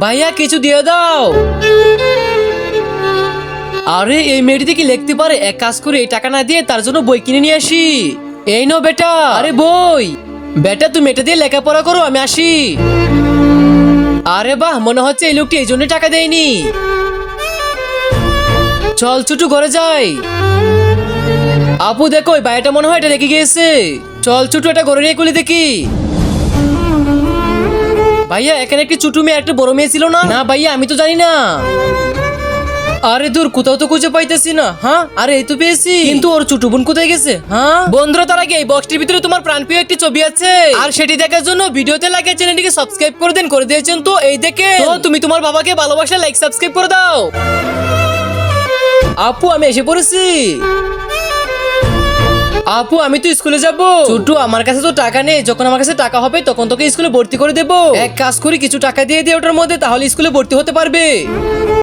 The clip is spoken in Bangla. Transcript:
ভাইয়া কিছু দিয়ে দাও। আরে এই মেয়েটি কি লিখতে পারে? এক কাজ করে এই টাকা না দিয়ে তার জন্য বই কিনে নিয়ে আসি। এই নো বেটা। আরে বই। বেটা তুমি এটা দিয়ে লেখাপড়া করো, আমি আসি। আরে বাহ, মনে হচ্ছে এই লোকটি এই জন্য টাকা দেয়নি। চল ছুটু ঘরে যাই। আপু দেখো, ওই ভাইটা মনে হয় এটা রেখে গিয়েছে। চল ছুটু এটা ঘরে নিয়ে খুলে দেখি। ভাইয়া এখানে একটি ছোট মেয়ে একটা বড় মেয়ে ছিল না? না ভাইয়া, আমি তো জানি না। আরে দূর, কোথাও তো খুঁজে পাইতেছি না। হ্যাঁ, আরে এই তো পেয়েছি, কিন্তু ওর ছোট বোন কোথায় গেছে? হ্যাঁ বন্ধুরা, তার আগে এই বক্সটির ভিতরে তোমার প্রাণপ্রিয় একটি ছবি আছে, আর সেটি দেখার জন্য ভিডিওতে লাগে চ্যানেলটিকে সাবস্ক্রাইব করে দেন। করে দিয়েছেন তো? এই দেখে তো তুমি তোমার বাবাকে ভালোবাসা লাইক সাবস্ক্রাইব করে দাও। আপু আমি এসে পড়েছি। আপু আমি তো স্কুলে যাব। ছোট, আমার কাছে তো টাকা নেই। যখন আমার কাছে টাকা হবে তখন তোকে স্কুলে ভর্তি করে দেবো। এক কাজ করি, কিছু টাকা দিয়ে দিই ওটার মধ্যে, তাহলে স্কুলে ভর্তি হতে পারবে।